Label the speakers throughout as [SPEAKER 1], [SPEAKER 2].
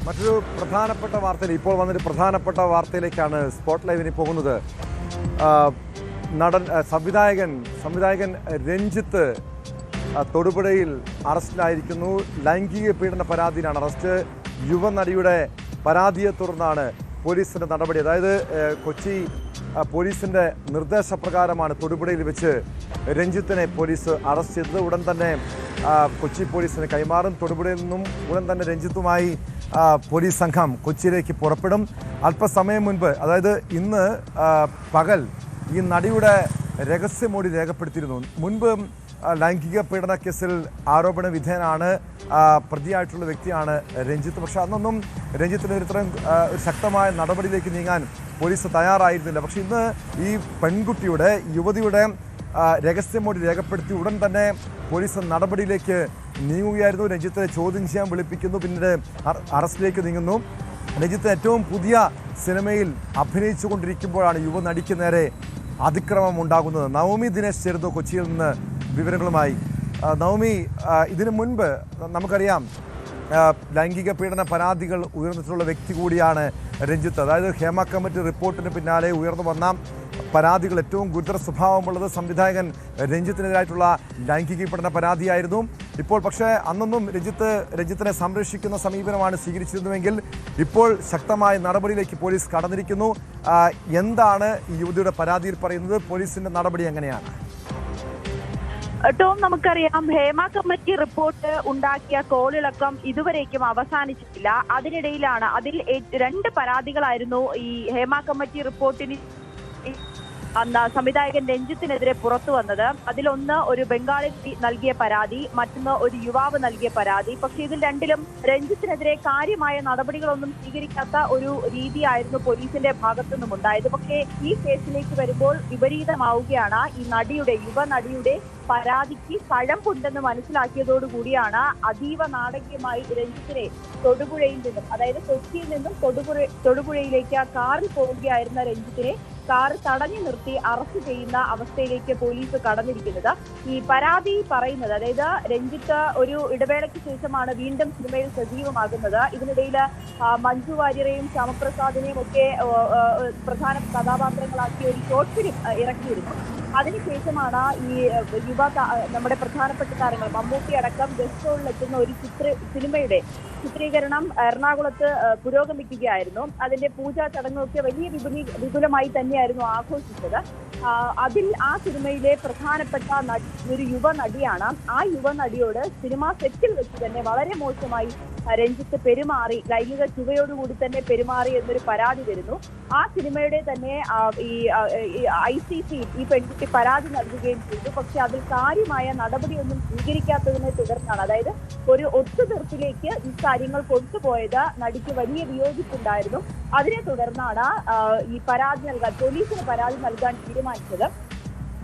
[SPEAKER 1] മറ്റൊരു പ്രധാനപ്പെട്ട വാർത്തയിൽ ഇപ്പോൾ വന്നൊരു പ്രധാനപ്പെട്ട വാർത്തയിലേക്കാണ് സ്പോട്ട് ലൈവിന് പോകുന്നത്. സംവിധായകൻ രഞ്ജിത്ത് തൊടുപുഴയിൽ അറസ്റ്റിലായിരിക്കുന്നു. ലൈംഗിക പീഡന പരാതിയിലാണ് അറസ്റ്റ്. യുവനടിയുടെ പരാതിയെ തുടർന്നാണ് പോലീസിൻ്റെ നടപടി. അതായത് കൊച്ചി പോലീസിൻ്റെ നിർദ്ദേശപ്രകാരമാണ് തൊടുപുഴയിൽ വെച്ച് രഞ്ജിത്തിനെ പോലീസ് അറസ്റ്റ് ചെയ്തത്. ഉടൻ തന്നെ കൊച്ചി പോലീസിന് കൈമാറും. തൊടുപുഴയിൽ നിന്നും ഉടൻ തന്നെ രഞ്ജിത്തുമായി പോലീസ് സംഘം കൊച്ചിയിലേക്ക് പുറപ്പെടും. അല്പസമയം മുൻപ്, അതായത് ഇന്ന് പകൽ, ഈ നടിയുടെ രഹസ്യമൊഴി രേഖപ്പെടുത്തിയിരുന്നു. മുൻപ് ലൈംഗിക പീഡന കേസിൽ ആരോപണ വിധേയനാണ്, പ്രതിയായിട്ടുള്ള വ്യക്തിയാണ് രഞ്ജിത്ത്. പക്ഷെ അന്നൊന്നും രഞ്ജിത്തിന് ഇത്രയും ഒരു ശക്തമായ നടപടിയിലേക്ക് നീങ്ങാൻ പോലീസ് തയ്യാറായിരുന്നില്ല. പക്ഷെ ഇന്ന് ഈ യുവതിയുടെ രഹസ്യമൊഴി രേഖപ്പെടുത്തി ഉടൻ തന്നെ പോലീസ് നടപടിയിലേക്ക് നീങ്ങുകയായിരുന്നു. രഞ്ജിത്തിനെ ചോദ്യം ചെയ്യാൻ വിളിപ്പിക്കുന്നു, പിന്നീട് അറസ്റ്റിലേക്ക് നീങ്ങുന്നു. രഞ്ജിത്ത് ഏറ്റവും പുതിയ സിനിമയിൽ അഭിനയിച്ചു കൊണ്ടിരിക്കുമ്പോഴാണ് യുവനടിക്ക് നേരെ അതിക്രമം ഉണ്ടാകുന്നത്. നവമി ദിനേശ് ചേരുന്നു കൊച്ചിയിൽ നിന്ന് വിവരങ്ങളുമായി. നവമി, ഇതിനു മുൻപ് നമുക്കറിയാം ലൈംഗിക പീഡന പരാതികൾ ഉയർന്നിട്ടുള്ള വ്യക്തി കൂടിയാണ് രഞ്ജിത്ത്. അതായത് ഹേമ കമ്മിറ്റി റിപ്പോർട്ടിന് പിന്നാലെ ഉയർന്നു വന്ന പരാതികൾ ഏറ്റവും ഗുരുതര സ്വഭാവമുള്ളത് സംവിധായകൻ രഞ്ജിത്തിനെതിരായിട്ടുള്ള ലൈംഗിക പീഡന പരാതിയായിരുന്നു. ഇപ്പോൾ പക്ഷേ അന്നൊന്നും രഞ്ജിത്തിനെ സംരക്ഷിക്കുന്ന സമീപനമാണ് സ്വീകരിച്ചിരുന്നുവെങ്കിൽ ഇപ്പോൾ ശക്തമായ നടപടിയിലേക്ക് പോലീസ് കടന്നിരിക്കുന്നു. എന്താണ് ഈ യുവതിയുടെ പരാതിയിൽ പറയുന്നത്? പോലീസിന്റെ നടപടി എങ്ങനെയാണ്?
[SPEAKER 2] ടോം, നമുക്കറിയാം ഹേമ കമ്മിറ്റി റിപ്പോർട്ട് ഉണ്ടാക്കിയ കോളിളക്കം ഇതുവരേക്കും അവസാനിച്ചിട്ടില്ല. അതിനിടയിലാണ് അതിൽ 2 പരാതികളായിരുന്നു ഈ ഹേമ കമ്മിറ്റി റിപ്പോർട്ടിന് സംവിധായകൻ രഞ്ജിത്തിനെതിരെ പുറത്തു വന്നത്. അതിലൊന്ന് ഒരു ബംഗാളി നൽകിയ പരാതി, മറ്റൊന്ന് ഒരു യുവാവ് നൽകിയ പരാതി. പക്ഷെ ഇതിൽ രണ്ടിലും രഞ്ജിത്തിനെതിരെ കാര്യമായ നടപടികളൊന്നും സ്വീകരിക്കാത്ത ഒരു രീതിയായിരുന്നു പോലീസിന്റെ ഭാഗത്തുനിന്നും ഉണ്ടായത്. പക്ഷേ ഈ കേസിലേക്ക് വരുമ്പോൾ വിപരീതമാവുകയാണ്. ഈ യുവനടിയുടെ പരാതിക്ക് കഴമ്പുണ്ടെന്ന് മനസ്സിലാക്കിയതോടുകൂടിയാണ് അതീവ നാടകീയമായി രഞ്ജിത്തിനെ തൊടുപുഴയിൽ നിന്നും, അതായത് കൊച്ചിയിൽ നിന്നും തൊടുപുഴയിലേക്ക് കാറിൽ പോവുകയായിരുന്ന രഞ്ജിത്തിനെ കാർ തടഞ്ഞു നിർത്തി അറസ്റ്റ് ചെയ്യുന്ന അവസ്ഥയിലേക്ക് പോലീസ് കടന്നിരിക്കുന്നത്. ഈ പരാതി പറയുന്നത്, അതായത് രഞ്ജിത്ത് ഒരു ഇടവേളയ്ക്ക് ശേഷമാണ് വീണ്ടും സിനിമയിൽ സജീവമാകുന്നത്. ഇതിനിടയിൽ മഞ്ജു വാര്യരെയും ശ്യാമപ്രസാദിനെയും ഒക്കെ പ്രധാന കഥാപാത്രങ്ങളാക്കി ഒരു ഷോർട്ട് ഫിലിം ഇറക്കിയിരുന്നു. അതിനുശേഷമാണ് ഈ നമ്മുടെ പ്രധാനപ്പെട്ട താരങ്ങൾ മമ്മൂട്ടി അടക്കം ഗസ്റ്റ് റോളിലെത്തുന്ന ഒരു സിനിമയുടെ ചിത്രീകരണം എറണാകുളത്ത് പുരോഗമിക്കുകയായിരുന്നു. അതിന്റെ പൂജാ ചടങ്ങൊക്കെ വലിയ വിപുലമായി തന്നെയായിരുന്നു ആഘോഷിച്ചത്. ആ സിനിമയിലെ പ്രധാനപ്പെട്ട ഒരു യുവനടിയാണ്. ആ യുവനടിയോട് സിനിമാ സെറ്റിൽ വെച്ച് തന്നെ വളരെ മോശമായി രഞ്ജിത്ത് പെരുമാറി, ലൈംഗിക ചുവയോടുകൂടി തന്നെ പെരുമാറി എന്നൊരു പരാതി വരുന്നു. ആ സിനിമയുടെ തന്നെ ഈ ICC ഈ പെൺകുട്ടി പരാതി നൽകുകയും ചെയ്തു. പക്ഷെ അതിൽ കാര്യമായ നടപടിയൊന്നും സ്വീകരിക്കാത്തതിനെ തുടർന്നാണ്, അതായത് ഒരു ഒത്തുതീർപ്പിലേക്ക് ഈ കാര്യങ്ങൾ കൊണ്ടുപോയത് നടിക്ക് വലിയ വിയോജിപ്പുണ്ടായിരുന്നു. അതിനെ തുടർന്നാണ് ഈ പോലീസിന് പരാതി നൽകാൻ തീരുമാനിച്ചത്.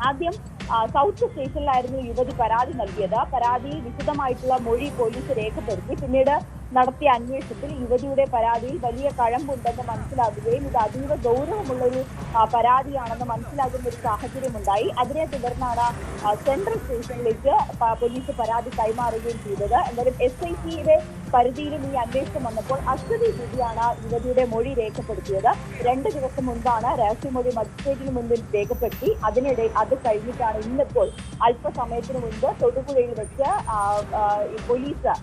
[SPEAKER 2] ആദ്യം സൗത്ത് സ്റ്റേഷനിലായിരുന്നു യുവതി പരാതി നൽകിയത്. പരാതിയിൽ വിശദമായിട്ടുള്ള മൊഴി പോലീസ് രേഖപ്പെടുത്തി. പിന്നീട് നടത്തിയ അന്വേഷണത്തിൽ യുവതിയുടെ പരാതിയിൽ വലിയ കഴമ്പുണ്ടെന്ന് മനസ്സിലാകുകയും ഇത് അതീവ ഗൗരവമുള്ളൊരു പരാതിയാണെന്ന് മനസ്സിലാകുന്ന ഒരു സാഹചര്യമുണ്ടായി. അതിനെ തുടർന്നാണ് സെൻട്രൽ സ്റ്റേഷനിലേക്ക് പോലീസ് പരാതി കൈമാറുകയും ചെയ്തത്. എന്തായാലും SITയുടെ പരിധിയിലും ഈ അന്വേഷണം വന്നപ്പോൾ അശ്വതി കൂടിയാണ് യുവതിയുടെ മൊഴി രേഖപ്പെടുത്തിയത്. 2 ദിവസം മുൻപാണ് രഹസ്യമൊഴി മജിസ്ട്രേറ്റിന് മുൻപിൽ രേഖപ്പെടുത്തി. അത് കഴിഞ്ഞിട്ടാണ് ഇന്നിപ്പോൾ അല്പസമയത്തിന് മുൻപ് തൊടുപുഴയിൽ വെച്ച് പോലീസ്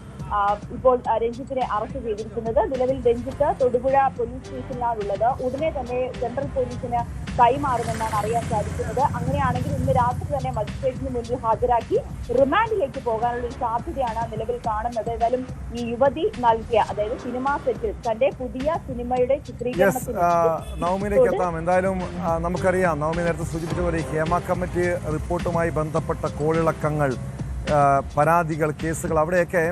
[SPEAKER 2] ഇപ്പോൾ രഞ്ജിത്തിനെ അറസ്റ്റ് ചെയ്തിരിക്കുന്നത്. നിലവിൽ രഞ്ജിത്ത് തൊടുപുഴ പോലീസ് സ്റ്റേഷനിലാണുള്ളത്. ഉടനെ തന്നെ സെൻട്രൽ പോലീസിന് കൈമാറുമെന്നാണ് അറിയാൻ സാധിക്കുന്നത്. അങ്ങനെയാണെങ്കിൽ ഇന്ന് രാത്രി തന്നെ മജിസ്ട്രേറ്റിന് മുന്നിൽ ഹാജരാക്കി റിമാൻഡിലേക്ക് പോകാനുള്ള ഒരു സാധ്യതയാണ് നിലവിൽ കാണുന്നത്. ഏതായാലും ഈ യുവതി നൽകിയ, അതായത് സിനിമാ സെറ്റിൽ തന്റെ പുതിയ സിനിമയുടെ ചിത്രീകരണത്തിന്
[SPEAKER 1] നവമിയിലേക്ക് എത്താം. എന്തായാലും നമുക്കറിയാം, നവമി നേരത്തെ സൂചിപ്പിച്ചതുപോലെ ഹേമ കമ്മിറ്റി റിപ്പോർട്ടുമായി ബന്ധപ്പെട്ട കോളിളക്കങ്ങൾ, പരാതികൾ, കേസുകൾ, അവിടെയൊക്കെ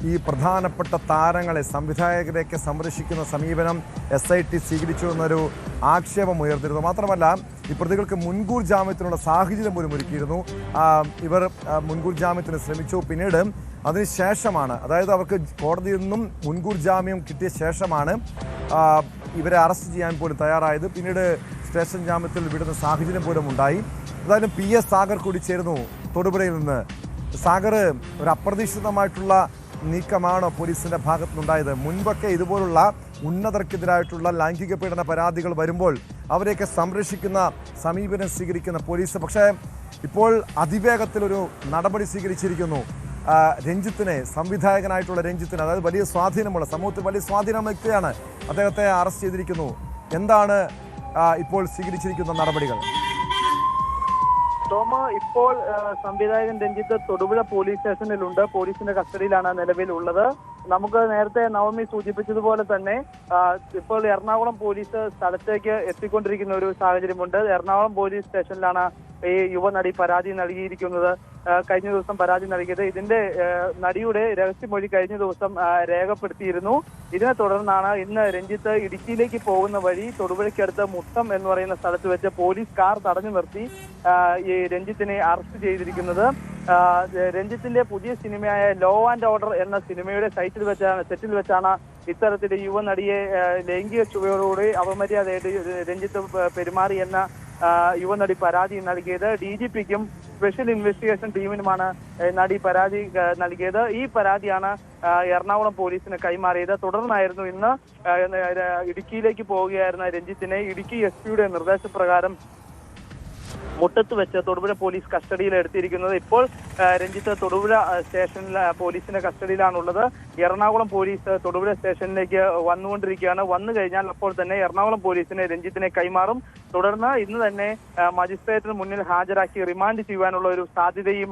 [SPEAKER 1] ഈ പ്രധാനപ്പെട്ട താരങ്ങളെ, സംവിധായകരെയൊക്കെ സംരക്ഷിക്കുന്ന സമീപനം SIT സ്വീകരിച്ചു എന്നൊരു ആക്ഷേപം ഉയർന്നിരുന്നു. മാത്രമല്ല ഈ പ്രതികൾക്ക് മുൻകൂർ ജാമ്യത്തിനുള്ള സാഹചര്യം പോലും ഒരുക്കിയിരുന്നു. ഇവർ മുൻകൂർ ജാമ്യത്തിന് ശ്രമിച്ചു. പിന്നീട് അതിനുശേഷമാണ്, അതായത് അവർക്ക് കോടതിയിൽ നിന്നും മുൻകൂർ ജാമ്യം കിട്ടിയ ശേഷമാണ് ഇവരെ അറസ്റ്റ് ചെയ്യാൻ പോലും തയ്യാറായത്. പിന്നീട് സ്റ്റേഷൻ ജാമ്യത്തിൽ വിടുന്ന സാഹചര്യം പോലും ഉണ്ടായി. എന്തായാലും PS സാഗർ കൂടി ചേരുന്നു തൊടുപുഴയിൽ നിന്ന്. സാഗർ, ഒരു അപ്രതീക്ഷിതമായിട്ടുള്ള നീക്കമാണോ പോലീസിൻ്റെ ഭാഗത്തുനിന്നുണ്ടായത്? മുൻപൊക്കെ ഇതുപോലുള്ള ഉന്നതർക്കെതിരായിട്ടുള്ള ലൈംഗിക പീഡന പരാതികൾ വരുമ്പോൾ അവരെയൊക്കെ സംരക്ഷിക്കുന്ന സമീപനം സ്വീകരിക്കുന്ന പോലീസ്, പക്ഷേ ഇപ്പോൾ അതിവേഗത്തിലൊരു നടപടി സ്വീകരിച്ചിരിക്കുന്നു. രഞ്ജിത്തിനെ, സംവിധായകനായിട്ടുള്ള രഞ്ജിത്തിന്, അതായത് വലിയ സ്വാധീനമുള്ള, സമൂഹത്തിൽ വലിയ സ്വാധീനമുള്ള വ്യക്തിയാണ്, അദ്ദേഹത്തെ അറസ്റ്റ് ചെയ്തിരിക്കുന്നു. എന്താണ് ഇപ്പോൾ സ്വീകരിച്ചിരിക്കുന്ന നടപടികൾ?
[SPEAKER 3] ടോമ, ഇപ്പോൾ സംവിധായകൻ രഞ്ജിത്ത് തൊടുപുഴ പോലീസ് സ്റ്റേഷനിലുണ്ട്. പോലീസിന്റെ കസ്റ്റഡിയിലാണ് നിലവിലുള്ളത്. നമുക്ക് നേരത്തെ നവമി സൂചിപ്പിച്ചതുപോലെ തന്നെ ഇപ്പോൾ എറണാകുളം പോലീസ് സ്ഥലത്തേക്ക് എത്തിക്കൊണ്ടിരിക്കുന്ന ഒരു സാഹചര്യമുണ്ട്. എറണാകുളം പോലീസ് സ്റ്റേഷനിലാണ് ഈ യുവനടി പരാതി നൽകിയിരിക്കുന്നത്. കഴിഞ്ഞ ദിവസം പരാതി നൽകിയത്. ഇതിന്റെ നടിയുടെ രഹസ്യമൊഴി കഴിഞ്ഞ ദിവസം രേഖപ്പെടുത്തിയിരുന്നു. ഇതിനെ തുടർന്നാണ് ഇന്ന് രഞ്ജിത്ത് ഇടുക്കിയിലേക്ക് പോകുന്ന വഴി തൊടുപുഴയ്ക്കടുത്ത് മുട്ടം എന്ന് പറയുന്ന സ്ഥലത്ത് വെച്ച് പോലീസ് കാർ തടഞ്ഞു നിർത്തി ഈ രഞ്ജിത്തിനെ അറസ്റ്റ് ചെയ്തിരിക്കുന്നത്. രഞ്ജിത്തിന്റെ പുതിയ സിനിമയായ ലോ ആൻഡ് ഓർഡർ എന്ന സിനിമയുടെ സെറ്റിൽ വെച്ചാണ് ഇത്തരത്തിൽ യുവനടിയെ ലൈംഗിക ചുവയോടുകൂടി അപമര്യാദയായിട്ട് രഞ്ജിത്ത് പെരുമാറി എന്ന യുവനടി പരാതി നൽകിയത്. DGPക്കും സ്പെഷ്യൽ ഇൻവെസ്റ്റിഗേഷൻ ടീമിനുമാണ് നടി പരാതി നൽകിയത്. ഈ പരാതിയാണ് എറണാകുളം പോലീസിന് കൈമാറിയത്. തുടർന്നായിരുന്നു ഇന്ന് ഇടുക്കിയിലേക്ക് പോവുകയായിരുന്ന രഞ്ജിത്തിനെ ഇടുക്കി SP നിർദ്ദേശപ്രകാരം മുട്ടത്ത് വെച്ച് തൊടുപുഴ പോലീസ് കസ്റ്റഡിയിൽ എടുത്തിരിക്കുന്നത്. ഇപ്പോൾ രഞ്ജിത്ത് തൊടുപുഴ സ്റ്റേഷനിൽ പോലീസിന്റെ കസ്റ്റഡിയിലാണുള്ളത്. എറണാകുളം പോലീസ് തൊടുപുഴ സ്റ്റേഷനിലേക്ക് വന്നുകൊണ്ടിരിക്കുകയാണ്. വന്നു കഴിഞ്ഞാൽ അപ്പോൾ തന്നെ എറണാകുളം പോലീസിന് രഞ്ജിത്തിനെ കൈമാറും. തുടർന്ന് ഇന്ന് തന്നെ മജിസ്ട്രേറ്റിന് മുന്നിൽ ഹാജരാക്കി റിമാൻഡ് ചെയ്യുവാനുള്ള ഒരു സാധ്യതയും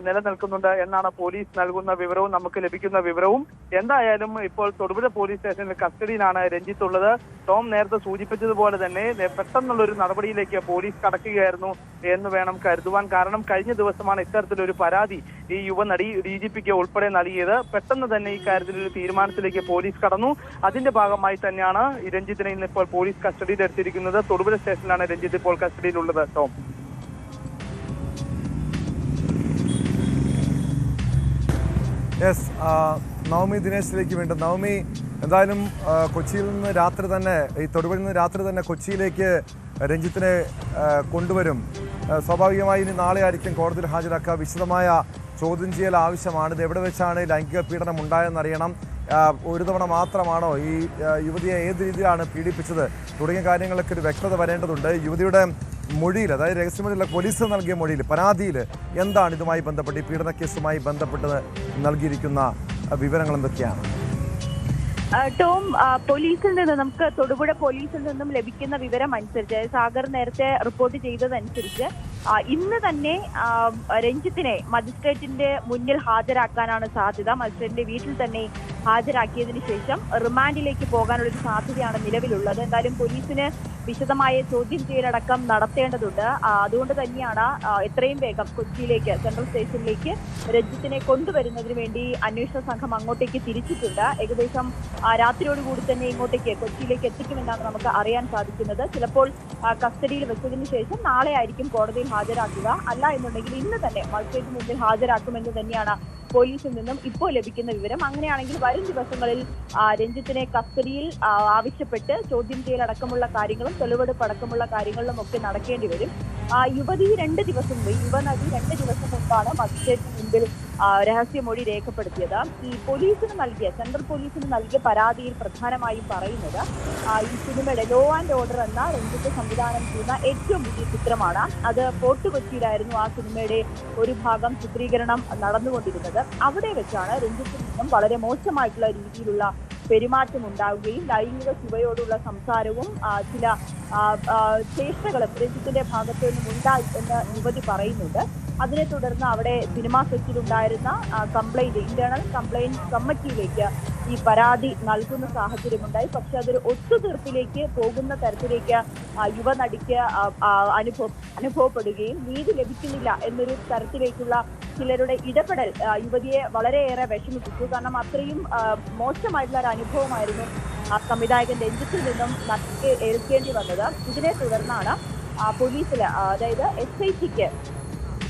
[SPEAKER 3] നിലനിൽക്കുന്നുണ്ട് എന്നാണ് പോലീസ് നൽകുന്ന വിവരവും നമുക്ക് ലഭിക്കുന്ന വിവരവും. എന്തായാലും ഇപ്പോൾ തൊടുപുഴ പോലീസ് സ്റ്റേഷനിൽ കസ്റ്റഡിയിലാണ് രഞ്ജിത്ത് ഉള്ളത്. ടോം നേരത്തെ സൂചിപ്പിച്ചതുപോലെ തന്നെ പെട്ടെന്നുള്ളൊരു നടപടിയിലേക്ക് പോലീസ് കടക്കുകയായിരുന്നു എന്ന് വേണം കരുതുവാൻ. കാരണം കഴിഞ്ഞ ദിവസമാണ് ഇത്തരത്തിലൊരു പരാതി ഈ യുവനടി DGPക്ക് ഉൾപ്പെടെ നൽകിയത്. പെട്ടെന്ന് തന്നെ ഈ കാര്യത്തിൽ ഒരു തീരുമാനത്തിലേക്ക് പോലീസ് കടന്നു. അതിന്റെ ഭാഗമായി തന്നെയാണ് രഞ്ജിത്തിനെ ഇന്നിപ്പോൾ പോലീസ് കസ്റ്റഡിയിൽ എടുത്തിരിക്കുന്നത്. തൊടുപുഴ സ്റ്റേഷനിലാണ് രഞ്ജിത്ത് ഇപ്പോൾ കസ്റ്റഡിയിലുള്ളത്. ടോം.
[SPEAKER 1] യെസ്, നവമി ദിനേശിലേക്ക് വീണ്ടും. നവമി, എന്തായാലും കൊച്ചിയിൽ നിന്ന് രാത്രി തന്നെ, ഈ തൊടുപുഴയിൽ നിന്ന് രാത്രി തന്നെ കൊച്ചിയിലേക്ക് രഞ്ജിത്തിനെ കൊണ്ടുവരും. സ്വാഭാവികമായി ഇനി നാളെ ആയിരിക്കും കോടതിയിൽ ഹാജരാക്കുക. വിശദമായ ചോദ്യം ചെയ്യൽ ആവശ്യമാണ്. ഇത് എവിടെ വെച്ചാണ് ലൈംഗിക പീഡനം ഉണ്ടായെന്നറിയണം. ഒരു തവണ മാത്രമാണോ ഈ യുവതിയെ ഏത് രീതിയിലാണ് പീഡിപ്പിച്ചത് തുടങ്ങിയ കാര്യങ്ങളൊക്കെ ഒരു വ്യക്തത വരേണ്ടതുണ്ട്. യുവതിയുടെ മൊഴിയിൽ, അതായത് രഹസ്യമൊഴിയിലെ പോലീസ് നൽകിയ മൊഴിയിൽ, പരാതിയിൽ എന്താണ് ഇതുമായി ബന്ധപ്പെട്ട്, ഈ പീഡന കേസുമായി ബന്ധപ്പെട്ട് നൽകിയിരിക്കുന്ന വിവരങ്ങൾ എന്തൊക്കെയാണ്?
[SPEAKER 2] ടോം, പോലീസിൽ നിന്ന്, നമുക്ക് തൊടുപുഴ പോലീസിൽ നിന്നും ലഭിക്കുന്ന വിവരം അനുസരിച്ച്, സാഗർ നേരത്തെ റിപ്പോർട്ട് ചെയ്തതനുസരിച്ച് ഇന്ന് തന്നെ രഞ്ജിത്തിനെ മജിസ്ട്രേറ്റിന്റെ മുന്നിൽ ഹാജരാക്കാനാണ് സാധ്യത. മജിസ്ട്രേറ്റിന്റെ വീട്ടിൽ തന്നെ ഹാജരാക്കിയതിനു ശേഷം റിമാൻഡിലേക്ക് പോകാനുള്ളൊരു സാധ്യതയാണ് നിലവിലുള്ളത്. എന്തായാലും പോലീസിന് വിശദമായ ചോദ്യം ചെയ്യലടക്കം നടത്തേണ്ടതുണ്ട്. അതുകൊണ്ട് തന്നെയാണ് എത്രയും വേഗം കൊച്ചിയിലേക്ക്, സെൻട്രൽ സ്റ്റേഷനിലേക്ക് രഞ്ജിത്തിനെ കൊണ്ടുവരുന്നതിന് വേണ്ടി അന്വേഷണ സംഘം അങ്ങോട്ടേക്ക് തിരിച്ചിട്ടുണ്ട്. ഏകദേശം രാത്രിയോടുകൂടി തന്നെ ഇങ്ങോട്ടേക്ക് കൊച്ചിയിലേക്ക് എത്തിക്കുമെന്നാണ് നമുക്ക് അറിയാൻ സാധിക്കുന്നത്. ചിലപ്പോൾ കസ്റ്റഡിയിൽ വെച്ചതിന് ശേഷം നാളെ ആയിരിക്കും കോടതിയിൽ ഹാജരാക്കുക. അല്ല എന്നുണ്ടെങ്കിൽ ഇന്ന് തന്നെ മജിസ്ട്രേറ്റിന് മുന്നിൽ ഹാജരാക്കുമെന്ന് തന്നെയാണ് പോലീസിൽ നിന്നും ഇപ്പോൾ ലഭിക്കുന്ന വിവരം. അങ്ങനെയാണെങ്കിൽ വരും ദിവസങ്ങളിൽ രഞ്ജിത്തിനെ കസ്റ്റഡിയിൽ ആവശ്യപ്പെട്ട് ചോദ്യം ചെയ്യലടക്കമുള്ള കാര്യങ്ങളും തെളിവെടുപ്പ് അടക്കമുള്ള കാര്യങ്ങളിലും ഒക്കെ നടക്കേണ്ടി വരും. യുവനടി 2 ദിവസം മുമ്പാണ് മജിസ്ട്രേറ്റിന് മുമ്പിൽ രഹസ്യമൊഴി രേഖപ്പെടുത്തിയത്. ഈ പോലീസിന് നൽകിയ, സെൻട്രൽ പോലീസിന് നൽകിയ പരാതിയിൽ പ്രധാനമായും പറയുന്നത് ഈ സിനിമയുടെ ലോ ആൻഡ് ഓർഡർ എന്ന രഞ്ജിത്ത് സംവിധാനം ചെയ്യുന്ന ഏറ്റവും പുതിയ ചിത്രമാണ്. അത് ഫോർട്ട് കൊച്ചിയിലായിരുന്നു ആ സിനിമയുടെ ഒരു ഭാഗം ചിത്രീകരണം നടന്നുകൊണ്ടിരുന്നത്. അവിടെ വെച്ചാണ് രഞ്ജിത്തിൽ നിന്നും വളരെ മോശമായിട്ടുള്ള രീതിയിലുള്ള പെരുമാറ്റം ഉണ്ടാവുകയും ലൈംഗിക ചുവയോടുള്ള സംസാരവും ചില ചേഷ്ടകളും രഞ്ജിത്തിന്റെ ഭാഗത്തു നിന്നും ഉണ്ടായി എന്ന് യുവതി പറയുന്നുണ്ട്. അതിനെ തുടർന്ന് അവിടെ സിനിമാ സെറ്റിലുണ്ടായിരുന്ന ഇന്റേണൽ കംപ്ലൈന്റ് കമ്മിറ്റിയിലേക്ക് ഈ പരാതി നൽകുന്ന സാഹചര്യമുണ്ടായി. പക്ഷെ അതൊരു ഒത്തുതീർപ്പിലേക്ക് പോകുന്ന തരത്തിലേക്ക് യുവനടിക്ക് അനുഭവപ്പെടുകയും നീതി ലഭിക്കുന്നില്ല എന്നൊരു തരത്തിലേക്കുള്ള ചിലരുടെ ഇടപെടൽ യുവതിയെ വളരെയേറെ വിഷമിപ്പിച്ചു. കാരണം അത്രയും മോശമായിട്ടുള്ള ഒരു അനുഭവമായിരുന്നു സംവിധായകൻ രഞ്ജിത്തിൽ നിന്നും ഏൽക്കേണ്ടി വന്നത്. ഇതിനെ തുടർന്നാണ് പോലീസിൽ, അതായത് SITക്ക്,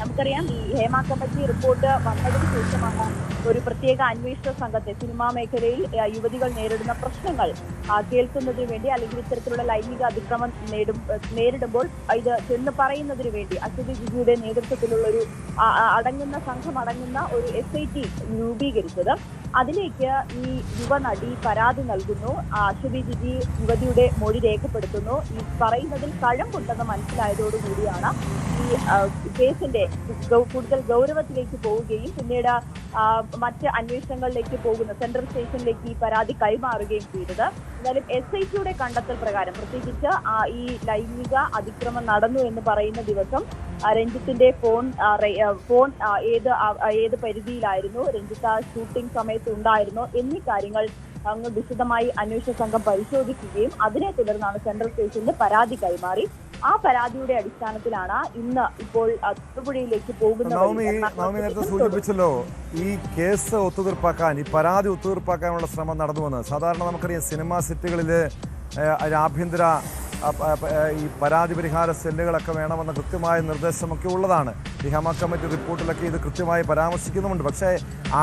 [SPEAKER 2] നമുക്കറിയാം ഈ ഹേമ കമ്മിറ്റി റിപ്പോർട്ട് വന്നതിന് ശേഷമാണ് ഒരു പ്രത്യേക അന്വേഷണ സംഘത്തെ സിനിമാ മേഖലയിൽ യുവതികൾ നേരിടുന്ന പ്രശ്നങ്ങൾ കേൾക്കുന്നതിന് വേണ്ടി, അല്ലെങ്കിൽ ഇത്തരത്തിലുള്ള ലൈംഗിക അതിക്രമം നേരിടുമ്പോൾ ഇത് ചെന്ന് പറയുന്നതിന് വേണ്ടി അശ്വതി ജിജിയുടെ നേതൃത്വത്തിലുള്ള ഒരു സംഘം അടങ്ങുന്ന ഒരു SIT രൂപീകരിച്ചത്. അതിലേക്ക് ഈ യുവനടി പരാതി നൽകുന്നു. അശ്വതി ജിജി യുവതിയുടെ മൊഴി രേഖപ്പെടുത്തുന്നു. ഈ പറയുന്നതിൽ കഴമ്പുണ്ടെന്ന് മനസ്സിലായതോടുകൂടിയാണ് ഈ കേസിന്റെ കൂടുതൽ ഗൗരവത്തിലേക്ക് പോവുകയും പിന്നീട് മറ്റ് അന്വേഷണങ്ങളിലേക്ക് പോകുന്ന സെൻട്രൽ സ്റ്റേഷനിലേക്ക് ഈ പരാതി കൈമാറുകയും ചെയ്തത്. എന്നാലും SITയുടെ കണ്ടെത്തൽ പ്രകാരം പ്രത്യേകിച്ച് ഈ ലൈംഗിക അതിക്രമം നടന്നു എന്ന് പറയുന്ന ദിവസം രഞ്ജിത്തിന്റെ ഫോൺ ഏത് പരിധിയിലായിരുന്നു, രഞ്ജിത്ത് ഷൂട്ടിംഗ് സമയത്ത് ഉണ്ടായിരുന്നോ എന്നീ കാര്യങ്ങൾ അങ്ങ് വിശദമായി അന്വേഷണ സംഘം പരിശോധിക്കുകയും അതിനെ തുടർന്നാണ് സെൻട്രൽ സ്റ്റേഷനിൽ പരാതി കൈമാറി. ആ പരാതിയുടെ അടിസ്ഥാനത്തിലാണ് ഇന്ന് ഇപ്പോൾ തൊടുപുഴയിലേക്ക്
[SPEAKER 1] നേരത്തെ സൂചിപ്പിച്ചല്ലോ ഈ കേസ് ഒത്തുതീർപ്പാക്കാൻ, ഈ പരാതി ഒത്തുതീർപ്പാക്കാനുള്ള ശ്രമം നടന്നുവെന്ന്. സാധാരണ നമുക്കറിയാം സിനിമാ സെറ്റുകളിൽ ആഭ്യന്തര ഈ പരാതി പരിഹാര സെല്ലുകളൊക്കെ വേണമെന്ന കൃത്യമായ നിർദ്ദേശമൊക്കെ ഉള്ളതാണ്. ഈ ഹേമ കമ്മിറ്റി റിപ്പോർട്ടിലൊക്കെ ഇത് കൃത്യമായി പരാമർശിക്കുന്നുമുണ്ട്. പക്ഷേ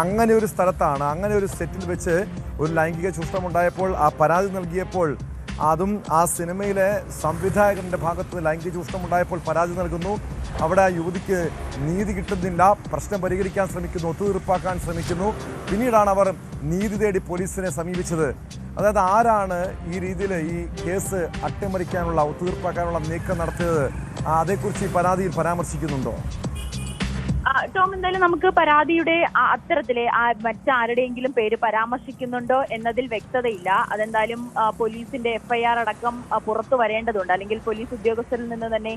[SPEAKER 1] അങ്ങനെ ഒരു സ്ഥലത്താണ്, അങ്ങനെ ഒരു സെറ്റിൽ വെച്ച് ഒരു ലൈംഗിക ചൂഷണമുണ്ടായപ്പോൾ ആ പരാതി നൽകിയപ്പോൾ അതും ആ സിനിമയിലെ സംവിധായകന്റെ ഭാഗത്ത് ലൈംഗിക ചൂഷണമുണ്ടായപ്പോൾ പരാതി നൽകുന്നു. അവിടെ ആ യുവതിക്ക് നീതി കിട്ടുന്നില്ല, പ്രശ്നം പരിഹരിക്കാൻ ശ്രമിക്കുന്നു, ഒത്തുതീർപ്പാക്കാൻ ശ്രമിക്കുന്നു. പിന്നീടാണ് അവർ നീതി തേടി പോലീസിനെ സമീപിച്ചത്. അതായത് ആരാണ് ഈ രീതിയിൽ ഈ കേസ് അട്ടിമറിക്കാനുള്ള, ഒത്തുതീർപ്പാക്കാനുള്ള നീക്കം നടത്തിയത്? അതേക്കുറിച്ച് ഈ പരാതിയിൽ പരാമർശിക്കുന്നുണ്ടോ?
[SPEAKER 2] ടോം, എന്തായാലും നമുക്ക് പരാതിയുടെ അത്തരത്തിലെ മറ്റാരുടെയെങ്കിലും പേര് പരാമർശിക്കുന്നുണ്ടോ എന്നതിൽ വ്യക്തതയില്ല. അതെന്തായാലും പോലീസിന്റെ FIR അടക്കം പുറത്തു വരേണ്ടതുണ്ട്. അല്ലെങ്കിൽ പോലീസ് ഉദ്യോഗസ്ഥരിൽ നിന്ന് തന്നെ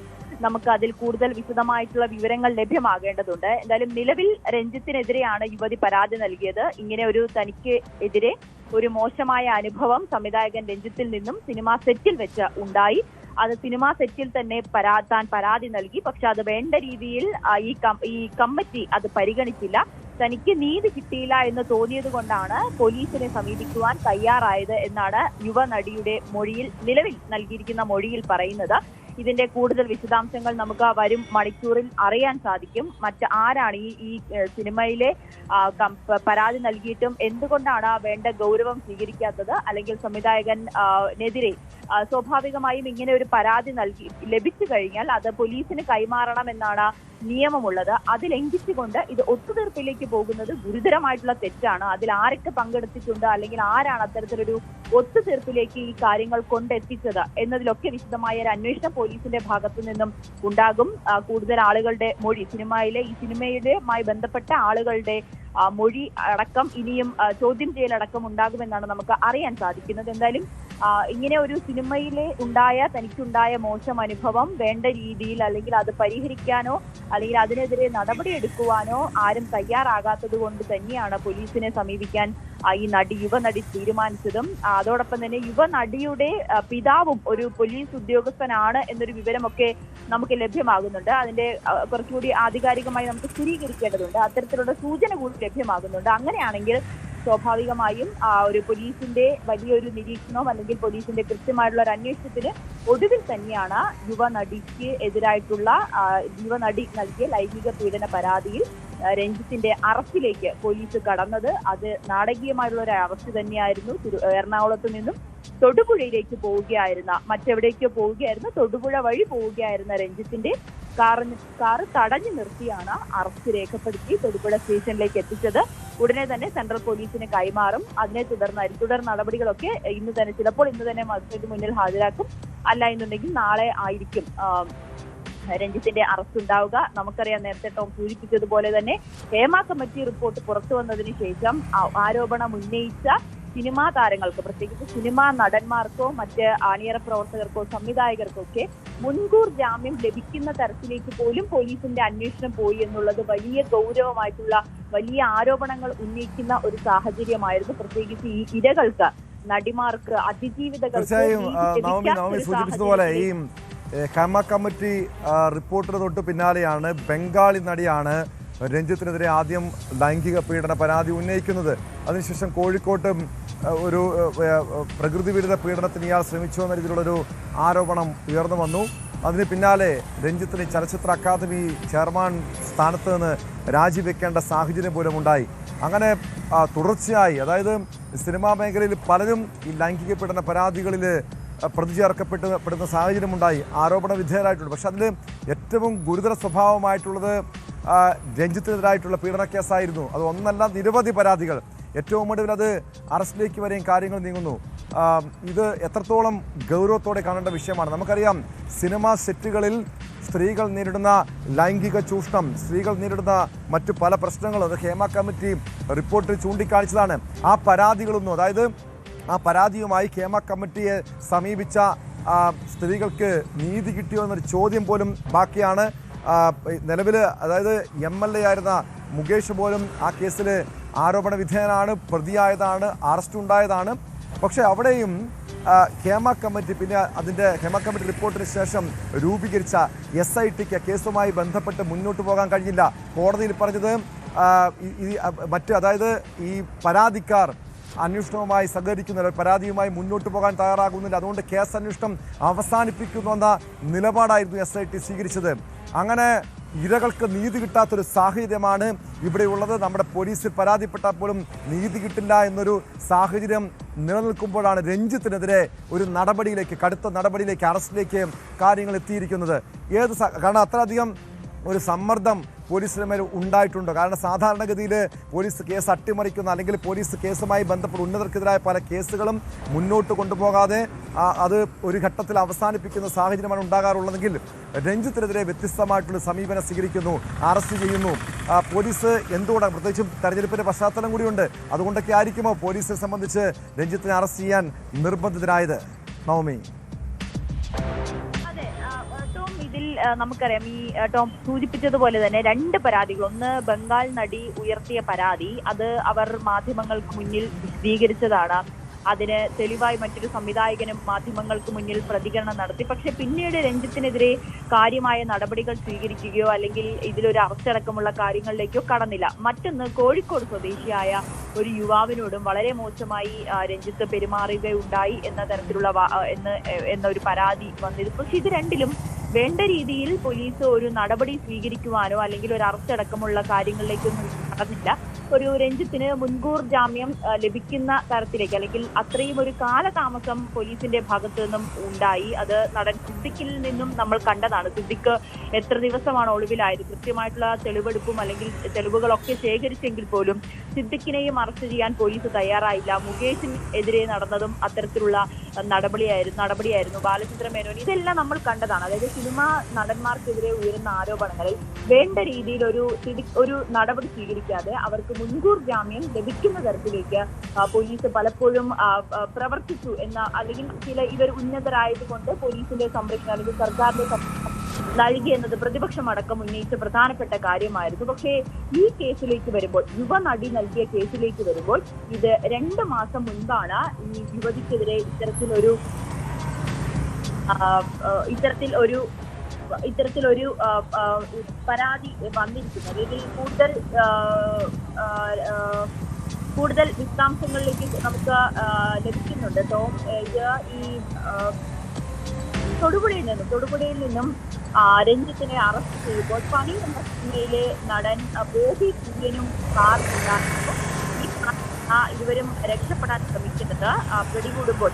[SPEAKER 2] നമുക്ക് അതിൽ കൂടുതൽ വിശദമായിട്ടുള്ള വിവരങ്ങൾ ലഭ്യമാകേണ്ടതുണ്ട്. എന്തായാലും നിലവിൽ രഞ്ജിത്തിനെതിരെയാണ് യുവതി പരാതി നൽകിയത്. ഇങ്ങനെ ഒരു തനിക്ക് എതിരെ ഒരു മോശമായ അനുഭവം സംവിധായകൻ രഞ്ജിത്തിൽ നിന്നും സിനിമാ സെറ്റിൽ വെച്ച് ഉണ്ടായി. അത് സിനിമാ സെറ്റിൽ തന്നെ താൻ പരാതി നൽകി. പക്ഷെ അത് വേണ്ട രീതിയിൽ ഈ കമ്മിറ്റി അത് പരിഗണിച്ചില്ല. തനിക്ക് നീതി കിട്ടിയില്ല എന്ന് തോന്നിയത് കൊണ്ടാണ് പോലീസിനെ സമീപിക്കുവാൻ തയ്യാറായത് എന്നാണ് യുവനടിയുടെ മൊഴിയിൽ, നിലവിൽ നൽകിയിരിക്കുന്ന മൊഴിയിൽ പറയുന്നത്. ഇതിന്റെ കൂടുതൽ വിശദാംശങ്ങൾ നമുക്ക് വരും മണിക്കൂറിൽ അറിയാൻ സാധിക്കും. ആരാണ് ഈ സിനിമയിലെ പരാതി നൽകിയിട്ടും എന്തുകൊണ്ടാണ് വേണ്ട ഗൗരവം സ്വീകരിക്കാത്തത്, അല്ലെങ്കിൽ സംവിധായകനെതിരെ സ്വാഭാവികമായും ഇങ്ങനെ ഒരു പരാതി ലഭിച്ചു കഴിഞ്ഞാൽ അത് പോലീസിന് കൈമാറണമെന്നാണ് നിയമമുള്ളത്. അത് ലംഘിച്ചുകൊണ്ട് ഇത് ഒത്തുതീർപ്പിലേക്ക് പോകുന്നത് ഗുരുതരമായിട്ടുള്ള തെറ്റാണ്. അതിൽ ആരൊക്കെ പങ്കെടുത്തിട്ടുണ്ട്, അല്ലെങ്കിൽ ആരാണ് അത്തരത്തിലൊരു ഒത്തുതീർപ്പിലേക്ക് ഈ കാര്യങ്ങൾ കൊണ്ടെത്തിച്ചത് എന്നതിലൊക്കെ വിശദമായ ഒരു അന്വേഷണം പോലീസിന്റെ ഭാഗത്തു നിന്നും ഉണ്ടാകും. കൂടുതൽ ആളുകളുടെ മൊഴി, ഈ സിനിമയുമായി ബന്ധപ്പെട്ട ആളുകളുടെ മൊഴി അടക്കം ഇനിയും ചോദ്യം ചെയ്യലടക്കം ഉണ്ടാകുമെന്നാണ് നമുക്ക് അറിയാൻ സാധിക്കുന്നത്. എന്തായാലും ഇങ്ങനെ ഒരു സിനിമയിലെ തനിക്കുണ്ടായ മോശം അനുഭവം വേണ്ട രീതിയിൽ, അല്ലെങ്കിൽ അത് പരിഹരിക്കാനോ അല്ലെങ്കിൽ അതിനെതിരെ നടപടിയെടുക്കുവാനോ ആരും തയ്യാറാകാത്തത് കൊണ്ട് തന്നെയാണ് പോലീസിനെ സമീപിക്കാൻ ഈ യുവനടി തീരുമാനിച്ചതും. അതോടൊപ്പം തന്നെ യുവനടിയുടെ പിതാവും ഒരു പോലീസ് ഉദ്യോഗസ്ഥനാണ് എന്നൊരു വിവരമൊക്കെ നമുക്ക് ലഭ്യമാകുന്നുണ്ട്. അതിന്റെ കുറച്ചുകൂടി ആധികാരികമായി നമുക്ക് സ്ഥിരീകരിക്കേണ്ടതുണ്ട്. അത്തരത്തിലുള്ള സൂചന കൂടി ലഭ്യമാകുന്നുണ്ട്. അങ്ങനെയാണെങ്കിൽ സ്വാഭാവികമായും ഒരു പോലീസിന്റെ വലിയൊരു നിരീക്ഷണവും അല്ലെങ്കിൽ പോലീസിന്റെ കൃത്യമായിട്ടുള്ള ഒരു അന്വേഷണത്തിന് ഒടുവിൽ തന്നെയാണ് യുവനടി നൽകിയ ലൈംഗിക പീഡന പരാതിയിൽ രഞ്ജിത്തിന്റെ അറസ്റ്റിലേക്ക് പോലീസ് കടന്നത്. അത് നാടകീയമായിട്ടുള്ള ഒരു അറസ്റ്റ് തന്നെയായിരുന്നു. എറണാകുളത്ത് നിന്നും തൊടുപുഴയിലേക്ക് മറ്റെവിടേക്കോ പോവുകയായിരുന്നു. തൊടുപുഴ വഴി പോവുകയായിരുന്ന രഞ്ജിത്തിന്റെ കാറ് തടഞ്ഞു നിർത്തിയാണ് അറസ്റ്റ് രേഖപ്പെടുത്തി തൊടുപുഴ സ്റ്റേഷനിലേക്ക് എത്തിച്ചത്. ഉടനെ തന്നെ സെൻട്രൽ പോലീസിന് കൈമാറും. അതിനെ തുടർ നടപടികളൊക്കെ ചിലപ്പോൾ ഇന്ന് തന്നെ മജിസ്ട്രേറ്റ് മുന്നിൽ ഹാജരാക്കും. അല്ല എന്നുണ്ടെങ്കിൽ നാളെ ആയിരിക്കും രഞ്ജിത്തിന്റെ അറസ്റ്റ് ഉണ്ടാവുക. നമുക്കറിയാം, നേരത്തെ ടോം സൂചിപ്പിച്ചതുപോലെ തന്നെ ഹേമ കമ്മിറ്റി റിപ്പോർട്ട് പുറത്തു വന്നതിന് ശേഷം ആരോപണം ഉന്നയിച്ച സിനിമാ താരങ്ങൾക്ക്, പ്രത്യേകിച്ച് സിനിമാ നടന്മാർക്കോ മറ്റ് അണിയറ പ്രവർത്തകർക്കോ സംവിധായകർക്കോ ഒക്കെ മുൻകൂർ ജാമ്യം ലഭിക്കുന്ന തരത്തിലേക്ക് പോലും പോലീസിന്റെ അന്വേഷണം പോയി എന്നുള്ളത് വലിയ ഗൗരവമായിട്ടുള്ള വലിയ ആരോപണങ്ങൾ ഉന്നയിക്കുന്ന ഒരു സാഹചര്യമായിരുന്നു. പ്രത്യേകിച്ച് ഈ ഇരകൾക്ക്, നടിമാർക്ക്,
[SPEAKER 1] അതിജീവിതകൾക്ക് ഈ ഹേമ കമ്മിറ്റി റിപ്പോർട്ടിന് തൊട്ട് പിന്നാലെയാണ് ബംഗാളി നടിയാണ് രഞ്ജിത്തിനെതിരെ ആദ്യം ലൈംഗിക പീഡന പരാതി ഉന്നയിക്കുന്നത്. അതിനുശേഷം കോഴിക്കോട്ട് ഒരു പ്രകൃതി വിരുദ്ധ പീഡനത്തിന് ഇയാൾ ശ്രമിച്ചു എന്ന രീതിയിലുള്ളൊരു ആരോപണം ഉയർന്നു വന്നു. അതിന് പിന്നാലെ രഞ്ജിത്തിന് ചലച്ചിത്ര അക്കാദമി ചെയർമാൻ സ്ഥാനത്ത് നിന്ന് രാജിവെക്കേണ്ട സാഹചര്യം പോലും ഉണ്ടായി. അങ്ങനെ തുടർച്ചയായി, അതായത് സിനിമാ മേഖലയിൽ പലരും ഈ ലൈംഗിക പീഡന പരാതികളിൽ പ്രതി ചേർക്കപ്പെടുന്ന സാഹചര്യമുണ്ടായി, ആരോപണ വിധേയരായിട്ടുണ്ട്. പക്ഷെ അതിൽ ഏറ്റവും ഗുരുതര സ്വഭാവമായിട്ടുള്ളത് രഞ്ജിത്തിനെതിരായിട്ടുള്ള പീഡന കേസായിരുന്നു. അത് ഒന്നല്ല, നിരവധി പരാതികൾ ഏറ്റവും ഒടുവിൽ അത് അറസ്റ്റിലേക്ക് വരെയും കാര്യങ്ങൾ നീങ്ങുന്നു. ഇത് എത്രത്തോളം ഗൗരവത്തോടെ കാണേണ്ട വിഷയമാണ്. നമുക്കറിയാം, സിനിമാ സെറ്റുകളിൽ സ്ത്രീകൾ നേരിടുന്ന ലൈംഗിക ചൂഷണം, സ്ത്രീകൾ നേരിടുന്ന മറ്റു പല പ്രശ്നങ്ങളും അത് ഹേമ കമ്മിറ്റി റിപ്പോർട്ടിൽ ചൂണ്ടിക്കാണിച്ചതാണ്. ആ പരാതികളൊന്നും, അതായത് ആ പരാതിയുമായി ഹേമ കമ്മിറ്റിയെ സമീപിച്ച സ്ത്രീകൾക്ക് നീതി കിട്ടിയോ എന്നൊരു ചോദ്യം പോലും ബാക്കിയാണ്. നിലവിൽ അതായത് MLA ആയിരുന്ന മുകേഷ് പോലും ആ കേസിൽ ആരോപണ വിധേയനാണ്, പ്രതിയായതാണ്, അറസ്റ്റ് ഉണ്ടായതാണ്. പക്ഷേ അവിടെയും ഹേമ കമ്മിറ്റി, പിന്നെ അതിൻ്റെ ഹേമ കമ്മിറ്റി റിപ്പോർട്ടിന് ശേഷം രൂപീകരിച്ച SITക്ക് കേസുമായി ബന്ധപ്പെട്ട് മുന്നോട്ട് പോകാൻ കഴിഞ്ഞില്ല. കോടതിയിൽ പറഞ്ഞത് അതായത് ഈ പരാതിക്കാർ അന്വേഷണവുമായി സഹകരിക്കുന്നില്ല, പരാതിയുമായി മുന്നോട്ട് പോകാൻ തയ്യാറാകുന്നില്ല, അതുകൊണ്ട് കേസ് അന്വേഷണം അവസാനിപ്പിക്കുന്നുവെന്ന നിലപാടായിരുന്നു SIT സ്വീകരിച്ചത്. അങ്ങനെ ഇരകൾക്ക് നീതി കിട്ടാത്തൊരു സാഹചര്യമാണ് ഇവിടെയുള്ളത്. നമ്മുടെ പോലീസിൽ പരാതിപ്പെട്ടാൽ പോലും നീതി കിട്ടില്ല എന്നൊരു സാഹചര്യം നിലനിൽക്കുമ്പോഴാണ് രഞ്ജിത്തിനെതിരെ ഒരു നടപടിയിലേക്ക്, കടുത്ത നടപടിയിലേക്ക്, അറസ്റ്റിലേക്ക് കാര്യങ്ങൾ എത്തിയിരിക്കുന്നത്. കാരണം അത്രയധികം ഒരു സമ്മർദ്ദം പോലീസിന് മേൽ ഉണ്ടായിട്ടുണ്ടോ? കാരണം സാധാരണഗതിയിൽ പോലീസ് കേസ് അട്ടിമറിക്കുന്ന, അല്ലെങ്കിൽ പോലീസ് കേസുമായി ബന്ധപ്പെട്ട് ഉന്നതർക്കെതിരായ പല കേസുകളും മുന്നോട്ട് കൊണ്ടുപോകാതെ അത് ഒരു ഘട്ടത്തിൽ അവസാനിപ്പിക്കുന്ന സാഹചര്യമാണ് ഉണ്ടാകാറുള്ളതെങ്കിൽ രഞ്ജിത്തിനെതിരെ വ്യത്യസ്തമായിട്ടുള്ള സമീപനം സ്വീകരിക്കുന്നു, അറസ്റ്റ് ചെയ്യുന്നു. പോലീസ് എന്തുകൊണ്ടാണ്, പ്രത്യേകിച്ചും തെരഞ്ഞെടുപ്പിൻ്റെ പശ്ചാത്തലം കൂടിയുണ്ട്, അതുകൊണ്ടൊക്കെ ആയിരിക്കുമോ പോലീസിനെ സംബന്ധിച്ച് രഞ്ജിത്തിനെ അറസ്റ്റ് ചെയ്യാൻ നിർബന്ധിതരായത്? നവമി,
[SPEAKER 2] ഇതിൽ നമുക്കറിയാം, ഈ ടോം സൂചിപ്പിച്ചതുപോലെ തന്നെ 2 പരാതികൾ. ഒന്ന്, ബംഗാൾ നടി ഉയർത്തിയ പരാതി, അത് അവർ മാധ്യമങ്ങൾക്ക് മുന്നിൽ വിശദീകരിച്ചതാണ്. അതിന് തെളിവായി മറ്റൊരു സംവിധായകനും മാധ്യമങ്ങൾക്ക് മുന്നിൽ പ്രതികരണം നടത്തി. പക്ഷെ പിന്നീട് രഞ്ജിത്തിനെതിരെ കാര്യമായ നടപടികൾ സ്വീകരിക്കുകയോ അല്ലെങ്കിൽ ഇതിലൊരു അറസ്റ്റടക്കമുള്ള കാര്യങ്ങളിലേക്കോ കടന്നില്ല. മറ്റൊന്ന്, കോഴിക്കോട് സ്വദേശിയായ ഒരു യുവാവിനോടും വളരെ മോശമായി രഞ്ജിത്ത് പെരുമാറുകയുണ്ടായി എന്ന തരത്തിലുള്ള എന്നൊരു പരാതി വന്നിരുന്നു. പക്ഷെ ഇത് രണ്ടിലും വേണ്ട രീതിയിൽ പോലീസ് ഒരു നടപടി സ്വീകരിക്കുവാനോ അല്ലെങ്കിൽ ഒരു അറസ്റ്റ് അടക്കമുള്ള കാര്യങ്ങളിലേക്കൊന്നും കടന്നില്ല. ഒരു രഞ്ജിത്തിന് മുൻകൂർ ജാമ്യം ലഭിക്കുന്ന തരത്തിലേക്ക്, അല്ലെങ്കിൽ അത്രയും ഒരു കാലതാമസം പോലീസിന്റെ ഭാഗത്തു നിന്നും ഉണ്ടായി. അത് നടൻ സിദ്ദിഖിൽ നിന്നും നമ്മൾ കണ്ടതാണ്. സിദ്ദിഖ് എത്ര ദിവസമാണ് ഒളിവിലായത്, കൃത്യമായിട്ടുള്ള തെളിവെടുപ്പും അല്ലെങ്കിൽ തെളിവുകളൊക്കെ ശേഖരിച്ചെങ്കിൽ പോലും സിദ്ദിഖിനെയും അറസ്റ്റ് ചെയ്യാൻ പോലീസ് തയ്യാറായില്ല. മുകേഷിനെതിരെ നടന്നതും അത്തരത്തിലുള്ള നടപടിയായിരുന്നു. ബാലചന്ദ്ര മേനോൻ, ഇതെല്ലാം നമ്മൾ കണ്ടതാണ്. അതായത് സിനിമാ നടന്മാർക്കെതിരെ ഉയരുന്ന ആരോപണങ്ങളിൽ വേണ്ട രീതിയിൽ ഒരു നടപടി സ്വീകരിക്കാതെ അവർക്ക് മുൻകൂർ ജാമ്യം ലഭിക്കുന്ന തരത്തിലേക്ക് പോലീസ് പലപ്പോഴും പ്രവർത്തിച്ചു അല്ലെങ്കിൽ ഇവർ ഉന്നതരായതുകൊണ്ട് പോലീസിന്റെ സംരക്ഷണം അല്ലെങ്കിൽ സർക്കാരിന്റെ സംരക്ഷണം നൽകി എന്നത് പ്രതിപക്ഷമടക്കം ഉന്നയിച്ച പ്രധാനപ്പെട്ട കാര്യമായിരുന്നു. പക്ഷേ ഈ കേസിലേക്ക് വരുമ്പോൾ, യുവനടി നൽകിയ കേസിലേക്ക് വരുമ്പോൾ, ഇത് 2 മാസം മുൻപാണ് ഈ യുവതിക്കെതിരെ ഇത്തരത്തിലൊരു പരാതി വന്നിരിക്കുന്നത്. ഇതിൽ കൂടുതൽ വിശദാംശങ്ങളിലേക്ക് നമുക്ക് ലഭിക്കുന്നുണ്ട്. ടോം, ഇത് ഈ തൊടുപുഴയിൽ നിന്നും രഞ്ജിത്തിനെ അറസ്റ്റ് ചെയ്യുമ്പോൾ പണി എന്ന സിനിമയിലെ നടൻ ബോബി കുര്യനും കാർ ഉണ്ടായിരുന്നു. ഇരുവരും രക്ഷപ്പെടാൻ ശ്രമിക്കുന്നത് പിടികൂടുമ്പോൾ,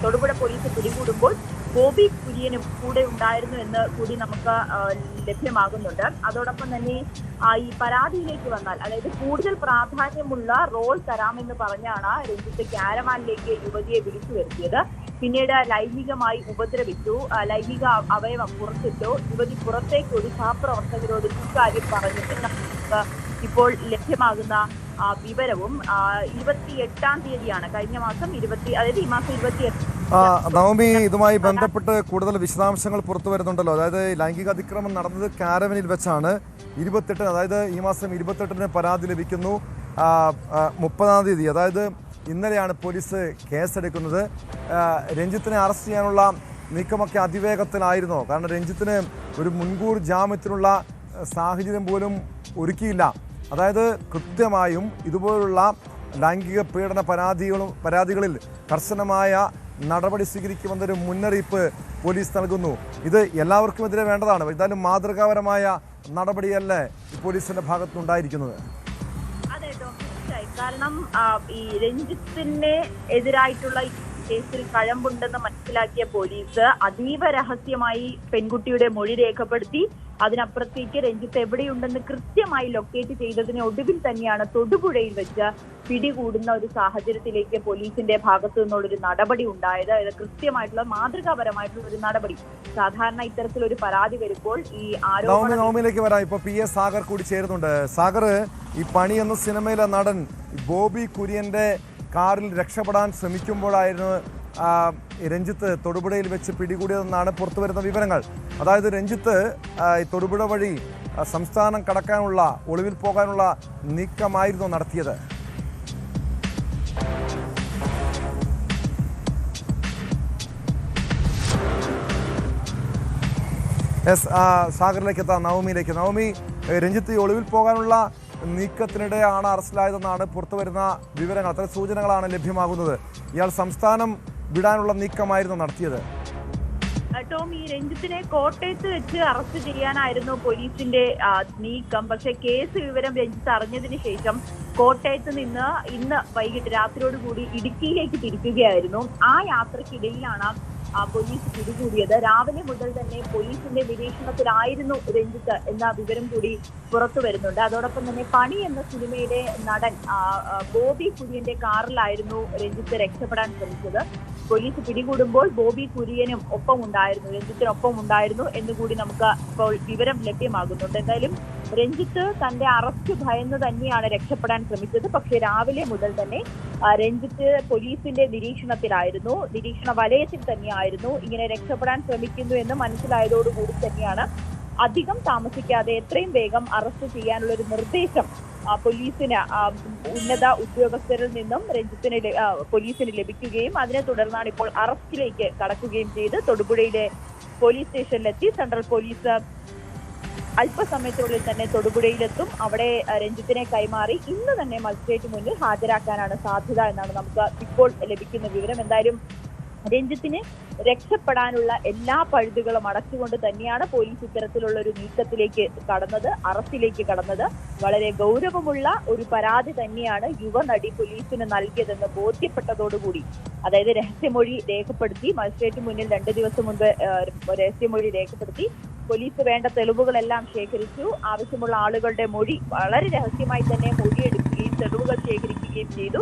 [SPEAKER 2] തൊടുപുഴ പോലീസ് പിടികൂടുമ്പോൾ ബോബി കുര്യനും കൂടെ ഉണ്ടായിരുന്നു എന്ന് കൂടി നമുക്ക് ലഭ്യമാകുന്നുണ്ട്. അതോടൊപ്പം തന്നെ ഈ പരാതിയിലേക്ക് വന്നാൽ, അതായത് കൂടുതൽ പ്രാധാന്യമുള്ള റോൾ തരാമെന്ന് പറഞ്ഞാണ് രഞ്ജിത്ത് ക്യാരവാനിലേക്ക് യുവതിയെ വിളിച്ചു വരുത്തിയത്. പിന്നീട് ലൈംഗികമായി ഉപദ്രവിച്ചു, ലൈംഗിക അവയവം പുറത്തിട്ടു. യുവതി പുറത്തേക്കൊരു സഹപ്രവർത്തകരോട് ഇക്കാര്യം പറഞ്ഞിട്ട് ഇപ്പോൾ ലഭ്യമാകുന്ന വിവരവും 28-ാം തീയതിയാണ്, കഴിഞ്ഞ മാസം ഈ മാസം 28.
[SPEAKER 1] നവമി, ഇതുമായി ബന്ധപ്പെട്ട് കൂടുതൽ വിശദാംശങ്ങൾ പുറത്തു വരുന്നുണ്ടല്ലോ. അതായത് ലൈംഗിക അതിക്രമം നടന്നത് കാരവനിൽ വെച്ചാണ്. 28, അതായത് ഈ മാസം 28-ന് പരാതി ലഭിക്കുന്നു. 30-ാം തീയതി, അതായത് ഇന്നലെയാണ് പോലീസ് കേസെടുക്കുന്നത്. രഞ്ജിത്തിനെ അറസ്റ്റ് ചെയ്യാനുള്ള നീക്കമൊക്കെ അതിവേഗത്തിലായിരുന്നോ? കാരണം രഞ്ജിത്തിന് ഒരു മുൻകൂർ ജാമ്യത്തിനുള്ള സാഹചര്യം പോലും ഒരുക്കിയില്ല. അതായത് കൃത്യമായും ഇതുപോലുള്ള ലൈംഗിക പീഡന പരാതികളിൽ കർശനമായ നടപടി സ്വീകരിക്കുമെന്നൊരു മുന്നറിയിപ്പ് പോലീസ് നൽകുന്നു. ഇത് എല്ലാവർക്കുമെതിരെ വേണ്ടതാണ്. എന്തായാലും മാതൃകാപരമായ നടപടിയല്ലേ പോലീസിന്റെ ഭാഗത്തുനിന്നുണ്ടായിരിക്കുന്നത്?
[SPEAKER 2] അതെ, തീർച്ചയായും. കാരണം ഈ രഞ്ജിത്തിന് എതിരായിട്ടുള്ള കേസിൽ കഴമ്പുണ്ടെന്ന് മനസ്സിലാക്കിയ പോലീസ് അതീവ രഹസ്യമായി പെൺകുട്ടിയുടെ മൊഴി രേഖപ്പെടുത്തി അതിനപ്പുറത്തേക്ക് രഞ്ജിത്ത് എവിടെയുണ്ടെന്ന് കൃത്യമായി ലൊക്കേറ്റ് ചെയ്തതിന് ഒടുവിൽ തന്നെയാണ് തൊടുപുഴയിൽ വെച്ച് പിടികൂടുന്ന ഒരു സാഹചര്യത്തിലേക്ക് പോലീസിന്റെ ഭാഗത്തു നിന്നുള്ളൊരു നടപടി ഉണ്ടായത്. ഇത് കൃത്യമായിട്ടുള്ള മാതൃകാപരമായിട്ടുള്ള ഒരു നടപടി. സാധാരണ ഇത്തരത്തിലൊരു പരാതി വരുമ്പോൾ ഈ
[SPEAKER 1] നവമിയിലേക്ക് വരാം. ഇപ്പൊ PS സാഗർ കൂടി ചേരുന്നുണ്ട്. സാഗർ, ഈ പണി എന്ന സിനിമയിലെ നടൻ ബോബി കുര്യന്റെ കാറിൽ രക്ഷപ്പെടാൻ ശ്രമിക്കുമ്പോഴായിരുന്നു രഞ്ജിത്ത് തൊടുപുഴയിൽ വെച്ച് പിടികൂടിയതെന്നാണ് പുറത്തുവരുന്ന വിവരങ്ങൾ. അതായത് രഞ്ജിത്ത് ഈ തൊടുപുഴ വഴി സംസ്ഥാനം കടക്കാനുള്ള, ഒളിവിൽ പോകാനുള്ള നീക്കമായിരുന്നു നടത്തിയത്. സാഗറിലേക്ക് എത്താം. നവമിയിലേക്ക്. നവമി, രഞ്ജിത്ത് ഈ ഒളിവിൽ പോകാനുള്ള നീക്കത്തിനിടെയാണ് അറസ്റ്റിലായതെന്നാണ് പുറത്തുവരുന്ന വിവരങ്ങൾ. അത്തരം സൂചനകളാണ് ലഭ്യമാകുന്നത്. ഇയാൾ സംസ്ഥാനം വിടാനുള്ള നീക്കമായിരുന്നു നടത്തിയത്.
[SPEAKER 2] ടോം, ഈ രഞ്ജിത്തിനെ കോട്ടയത്ത് വെച്ച് അറസ്റ്റ് ചെയ്യാനായിരുന്നു പോലീസിന്റെ നീക്കം. പക്ഷെ കേസ് വിവരം രഞ്ജിത്ത് അറിഞ്ഞതിന് ശേഷം കോട്ടയത്ത് നിന്ന് ഇന്ന് വൈകിട്ട് രാത്രിയോടുകൂടി ഇടുക്കിയിലേക്ക് തിരിക്കുകയായിരുന്നു. ആ യാത്രക്കിടയിലാണ് പോലീസ് പിടികൂടിയത്. രാവിലെ മുതൽ തന്നെ പോലീസിന്റെ നിരീക്ഷണത്തിലായിരുന്നു രഞ്ജിത്ത് എന്ന വിവരം കൂടി പുറത്തു വരുന്നുണ്ട്. അതോടൊപ്പം തന്നെ പണി എന്ന സിനിമയിലെ നടൻ ബോബി കുര്യന്റെ കാറിലായിരുന്നു രഞ്ജിത്ത് രക്ഷപ്പെടാൻ ശ്രമിച്ചത്. പോലീസ് പിടികൂടുമ്പോൾ ബോബി കുര്യനും ഒപ്പം ഉണ്ടായിരുന്നു, രഞ്ജിത്തിനൊപ്പം ഉണ്ടായിരുന്നു എന്നുകൂടി നമുക്ക് ഇപ്പോൾ വിവരം ലഭ്യമാകുന്നുണ്ട്. എന്തായാലും രഞ്ജിത്ത് തന്റെ അറസ്റ്റ് ഭയന്ന് തന്നെയാണ് രക്ഷപ്പെടാൻ ശ്രമിച്ചത്. പക്ഷേ രാവിലെ മുതൽ തന്നെ രഞ്ജിത്ത് പോലീസിന്റെ നിരീക്ഷണത്തിലായിരുന്നു, നിരീക്ഷണ വലയത്തിൽ തന്നെയായിരുന്നു. ഇങ്ങനെ രക്ഷപ്പെടാൻ ശ്രമിക്കുന്നു എന്ന് മനസ്സിലായതോടുകൂടി തന്നെയാണ് അധികം താമസിക്കാതെ എത്രയും വേഗം അറസ്റ്റ് ചെയ്യാനുള്ള ഒരു നിർദ്ദേശം പോലീസിന് ഉന്നത ഉദ്യോഗസ്ഥരിൽ നിന്നും പോലീസിന് ലഭിക്കുകയും അതിനെ തുടർന്നാണ് ഇപ്പോൾ അറസ്റ്റിലേക്ക് കടക്കുകയും ചെയ്ത് തൊടുപുഴയിലെ പോലീസ് സ്റ്റേഷനിലെത്തി. സെൻട്രൽ പോലീസ് അല്പസമയത്തിനുള്ളിൽ തന്നെ തൊടുപുഴയിലെത്തും. അവിടെ രഞ്ജിത്തിനെ കൈമാറി ഇന്ന് തന്നെ മജിസ്ട്രേറ്റ് മുന്നിൽ ഹാജരാക്കാനാണ് സാധ്യത എന്നാണ് നമുക്ക് ഇപ്പോൾ ലഭിക്കുന്ന വിവരം. എന്തായാലും രഞ്ജിത്തിന് രക്ഷപ്പെടാനുള്ള എല്ലാ പഴുതുകളും അടച്ചുകൊണ്ട് തന്നെയാണ് പോലീസ് ഇത്തരത്തിലുള്ള ഒരു നീക്കത്തിലേക്ക് കടന്നത്, അറസ്റ്റിലേക്ക് കടന്നത്. വളരെ ഗൗരവമുള്ള ഒരു പരാതി തന്നെയാണ് യുവനടി പോലീസിന് നൽകിയതെന്ന് ബോധ്യപ്പെട്ടതോടുകൂടി, അതായത് രഹസ്യമൊഴി രേഖപ്പെടുത്തി മജിസ്ട്രേറ്റ് മുന്നിൽ 2 ദിവസം മുൻപ് രഹസ്യമൊഴി രേഖപ്പെടുത്തി പോലീസ് വേണ്ട തെളിവുകളെല്ലാം ശേഖരിച്ചു. ആവശ്യമുള്ള ആളുകളുടെ മൊഴി വളരെ രഹസ്യമായി തന്നെ മൊഴിയെടുക്കുകയും തെളിവുകൾ ശേഖരിക്കുകയും ചെയ്തു.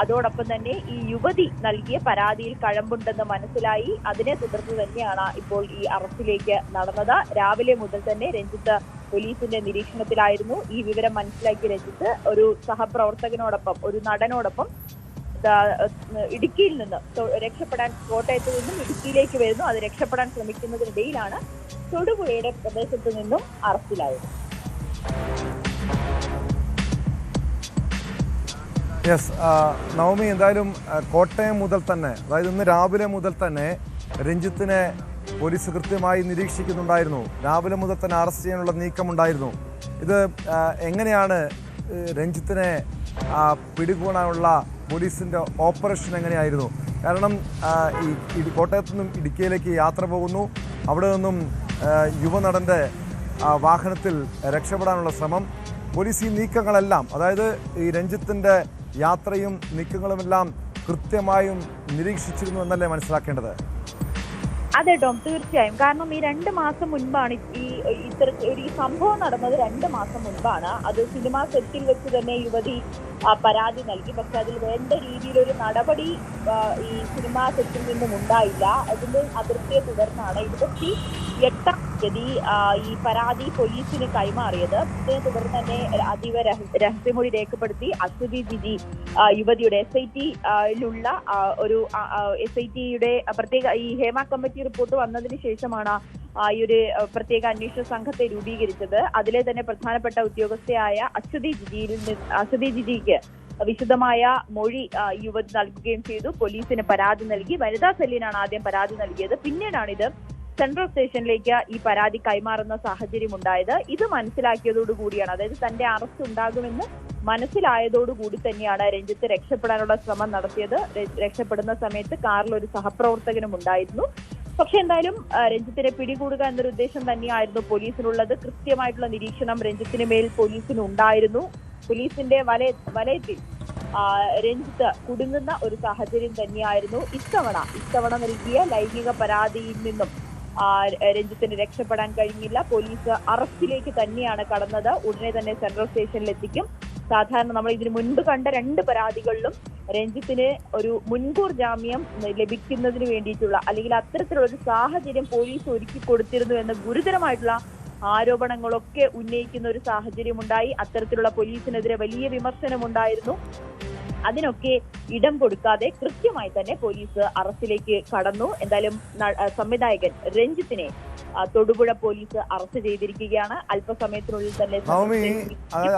[SPEAKER 2] അതോടൊപ്പം തന്നെ ഈ യുവതി നൽകിയ പരാതിയിൽ കഴമ്പുണ്ടെന്ന് മനസ്സിലായി. അതിനെ തുടർന്ന് തന്നെയാണ് ഇപ്പോൾ ഈ അറസ്റ്റിലേക്ക് നടന്നത്. രാവിലെ മുതൽ തന്നെ രഞ്ജിത്ത് പോലീസിന്റെ നിരീക്ഷണത്തിലായിരുന്നു. ഈ വിവരം മനസ്സിലാക്കിയ രഞ്ജിത്ത് ഒരു സഹപ്രവർത്തകനോടൊപ്പം, ഒരു നടനോടൊപ്പം ഇടുക്കിയിൽ നിന്ന് രക്ഷപ്പെടാൻ, കോട്ടയത്ത് നിന്നും ഇടുക്കിയിലേക്ക് വരുന്നു. അത് രക്ഷപ്പെടാൻ ശ്രമിക്കുന്നതിനിടയിലാണ് തൊടുപുഴയുടെ പ്രദേശത്ത് നിന്നും അറസ്റ്റിലായത്.
[SPEAKER 1] യെസ് നവമി, എന്തായാലും കോട്ടയം മുതൽ തന്നെ, അതായത് ഇന്ന് രാവിലെ മുതൽ തന്നെ രഞ്ജിത്തിനെ പോലീസ് കൃത്യമായി നിരീക്ഷിക്കുന്നുണ്ടായിരുന്നു. രാവിലെ മുതൽ തന്നെ അറസ്റ്റ് ചെയ്യാനുള്ള നീക്കമുണ്ടായിരുന്നു. ഇത് എങ്ങനെയാണ് രഞ്ജിത്തിനെ പിടികൂടാനുള്ള പോലീസിൻ്റെ ഓപ്പറേഷൻ എങ്ങനെയായിരുന്നു? കാരണം ഈ കോട്ടയത്തു നിന്നും ഇടുക്കിയിലേക്ക് യാത്ര പോകുന്നു. അവിടെ നിന്നും യുവനടൻ്റെ വാഹനത്തിൽ രക്ഷപ്പെടാനുള്ള ശ്രമം, പോലീസ് ഈ നീക്കങ്ങളെല്ലാം, അതായത് ഈ രഞ്ജിത്തിൻ്റെ യാത്രയും നീക്കങ്ങളുമെല്ലാം കൃത്യമായും നിരീക്ഷിച്ചിരുന്നു എന്നല്ലേ മനസ്സിലാക്കേണ്ടത്?
[SPEAKER 2] അതെ ടോം, തീർച്ചയായും. കാരണം ഈ 2 മാസം മുൻപാണ് ഈ സംഭവം നടന്നത്. 2 മാസം മുൻപാണ്. അത് സിനിമാ സെറ്റിൽ വെച്ച് തന്നെ യുവതി പരാതി നൽകി. പക്ഷെ അതിൽ വേണ്ട രീതിയിലൊരു നടപടി ഈ സിനിമാ സെറ്റിൽ നിന്നും ഉണ്ടായില്ല. അതിന്റെ അതൃപ്തിയെ തുടർന്നാണ് 28-ാം തീയതി ഈ പരാതി പോലീസിന് കൈമാറിയത്. ഇതിനെ തുടർന്ന് തന്നെ അതീവ രഹസ്യമൊഴി രേഖപ്പെടുത്തി അശ്വതി ജിജി, യുവതിയുടെ SIT-യിലുള്ള ഒരു SIT-യുടെ പ്രത്യേക ഈ ഹേമ കമ്മിറ്റി റിപ്പോർട്ട് വന്നതിന് ശേഷമാണ് ഈ ഒരു പ്രത്യേക അന്വേഷണ സംഘത്തെ രൂപീകരിച്ചത്. അതിലെ തന്നെ പ്രധാനപ്പെട്ട ഉദ്യോഗസ്ഥയായ അശ്വതി ജിജിക്ക് വിശദമായ മൊഴി യുവതി നൽകുകയും ചെയ്തു. പോലീസിന് പരാതി നൽകി. വനിതാ സെല്ലിനാണ് ആദ്യം പരാതി നൽകിയത്. പിന്നീടാണ് ഇത് സെൻട്രൽ സ്റ്റേഷനിലേക്ക് ഈ പരാതി കൈമാറുന്ന സാഹചര്യം ഉണ്ടായത്. ഇത് മനസ്സിലാക്കിയതോടുകൂടിയാണ്, അതായത് തന്റെ അറസ്റ്റ് ഉണ്ടാകുമെന്ന് മനസ്സിലായതോടുകൂടി തന്നെയാണ് രഞ്ജിത്ത് രക്ഷപ്പെടാനുള്ള ശ്രമം നടത്തിയത്. രക്ഷപ്പെടുന്ന സമയത്ത് കാറിൽ ഒരു സഹപ്രവർത്തകനും ഉണ്ടായിരുന്നു. പക്ഷെ എന്തായാലും രഞ്ജിത്തിനെ പിടികൂടുക എന്നൊരു ഉദ്ദേശം തന്നെയായിരുന്നു പോലീസിനുള്ളത്. കൃത്യമായിട്ടുള്ള നിരീക്ഷണം രഞ്ജിത്തിന് മേൽ പോലീസിന് ഉണ്ടായിരുന്നു. പോലീസിന്റെ വലയത്തിൽ രഞ്ജിത്ത് കുടുങ്ങുന്ന ഒരു സാഹചര്യം തന്നെയായിരുന്നു. ഇത്തവണ നൽകിയ ലൈംഗിക പരാതിയിൽ നിന്നും രഞ്ജിത്തിന് രക്ഷപ്പെടാൻ കഴിഞ്ഞില്ല. പോലീസ് അറസ്റ്റിലേക്ക് തന്നെയാണ് കടന്നത്. ഉടനെ തന്നെ സെൻട്രൽ സ്റ്റേഷനിൽ എത്തിക്കും. സാധാരണ നമ്മൾ ഇതിനു മുൻപ് കണ്ട 2 പരാതികളിലും രഞ്ജിത്തിന് ഒരു മുൻകൂർ ജാമ്യം ലഭിക്കുന്നതിന് വേണ്ടിയിട്ടുള്ള അല്ലെങ്കിൽ അത്തരത്തിലുള്ള ഒരു സാഹചര്യം പോലീസ് ഒരുക്കി കൊടുത്തിരുന്നു എന്ന ഗുരുതരമായിട്ടുള്ള ആരോപണങ്ങളൊക്കെ ഉന്നയിക്കുന്ന ഒരു സാഹചര്യം ഉണ്ടായി. അത്തരത്തിലുള്ള പോലീസിനെതിരെ വലിയ വിമർശനമുണ്ടായിരുന്നു. അതിനൊക്കെ ഇടം കൊടുക്കാതെ കൃത്യമായി തന്നെ പോലീസ് അറസ്റ്റിലേക്ക് കടന്നു. എന്തായാലും സംവിധായകൻ രഞ്ജിത്തിനെ തൊടുപുഴ പോലീസ് അറസ്റ്റ് ചെയ്തിരിക്കുകയാണ്. അല്പസമയത്തിനുള്ളിൽ തന്നെ